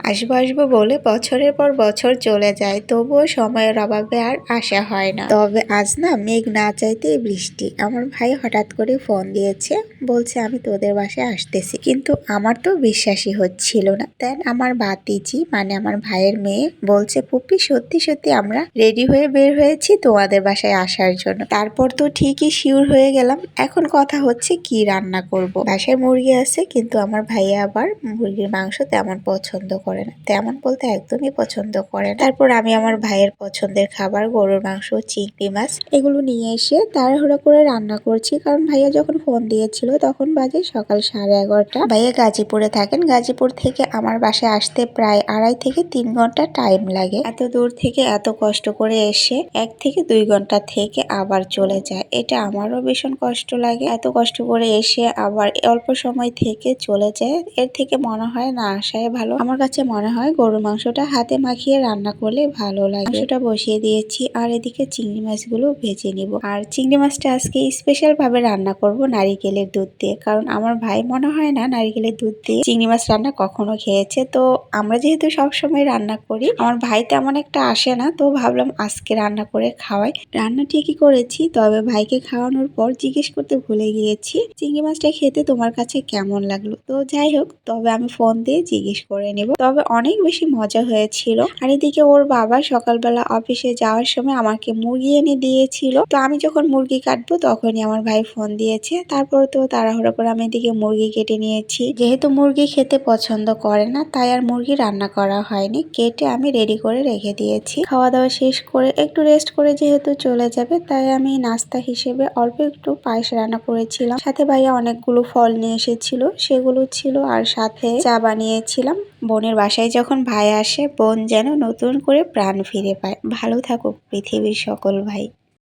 আসবো আসবো বলে বছরের পর বছর চলে যায়, তবুও সময়ের অভাবে আর আসা হয় না। তবে আজ না মেঘ না চাইতেই বৃষ্টি। আমার ভাই হঠাৎ করে ফোন দিয়েছে, বলছে আমি তোদের বাসায় আসতেছি, কিন্তু আমার তো বিশ্বাসই হচ্ছিল না। দেন আমার ভাতিজি মানে আমার ভাইয়ের মেয়ে বলছে, পুপি সত্যি সত্যি আমরা রেডি হয়ে বের হয়েছি তোমাদের বাসায় আসার জন্য। তারপর তো ঠিকই শিওর হয়ে গেলাম। এখন কথা হচ্ছে কি রান্না করব। বাসায় মুরগি আছে, কিন্তু আমার ভাইয়া আবার মুরগির মাংস তেমন পছন্দ করে না, তেমন বলতে একদমই পছন্দ করে না। তারপর আমি আমার ভাইয়ের পছন্দের খাবার গরুর মাংস, চিংড়ি মাছ এগুলো নিয়ে এসে তাড়াহুড়া করে রান্না করছি, কারণ ভাইয়া যখন ফোন দিয়েছিল তখন বাজে সকাল 11:30। ভাইয়া গাজীপুরে থাকেন, গাজীপুর থেকে আমার বাসায় আসতে প্রায় 2.5 থেকে 3 ঘন্টা টাইম লাগে। এত দূর থেকে এত কষ্ট করে এসে 1 থেকে 2 ঘন্টা থেকে আবার চলে যায়, এটা আমারও ভীষণ কষ্ট লাগে। এত কষ্ট করে এসে আবার অল্প সময় থেকে চলে যায়, এর থেকে মনে হয় না আসাই ভালো। আমার কাছে মনে হয় গরুর মাংসটা হাতে মাখিয়ে রান্না করলে ভালো লাগে। মাংসটা বসিয়ে দিয়েছি আর এদিকে চিংড়ি মাছগুলো ভেজে নিব। আর চিংড়ি মাছটা আজকে স্পেশাল ভাবে রান্না করব নারিকেলের দুধ দিয়ে, কারণ আমার ভাই মনে হয় না নারিকেলের দুধ দিয়ে চিংড়ি মাছ রান্না কখনো খেয়েছে। তো আমরা যেহেতু সবসময় রান্না করি, আমার ভাই তেমন একটা আসে না, তো ভাবলাম আজকে রান্না করে খাওয়াই। রান্না ঠিকই করেছি, তবে ভাইকে খাওয়ানোর পর জিজ্ঞেস করতে ভুলে গিয়েছি চিংড়ি মাছটা খেতে তোমার কাছে কেমন লাগলো। তো যাই হোক, তবে আমি ফোন দিয়ে জিজ্ঞেস করে নেব। তবে অনেক বেশি মজা হয়েছিল। আর এদিকে ওর বাবা সকালবেলা অফিসে যাওয়ার সময় আমাকে মুরগি এনে দিয়েছিল, তো আমি যখন মুরগি কাটবো তখনই আমার ভাই ফোন দিয়েছে। তারপর তো তাড়াহুড়ো করে আমি এদিকে মুরগি কেটে নিয়েছি। যেহেতু মুরগি খেতে পছন্দ করে না, তাই আর মুরগি রান্না করা হয়নি, কেটে আমি রেডি করে রেখে দিয়েছি। খাওয়া দাওয়া শেষ করে একটু রেস্ট করে যেহেতু চলে যাবে, তাই আমি নাস্তা হিসেবে অল্প একটু পায়েস রান্না করেছিলাম। সাথে ভাইয়া অনেকগুলো ফল নিয়ে এসেছিল, সেগুলো ছিল, আর সাথে চা বানিয়েছিলাম। বোনের বাসায় যখন ভাই আসে, বোন যেন নতুন করে প্রাণ ফিরে পায়। ভালো থাকুক পৃথিবীর সকল ভাই।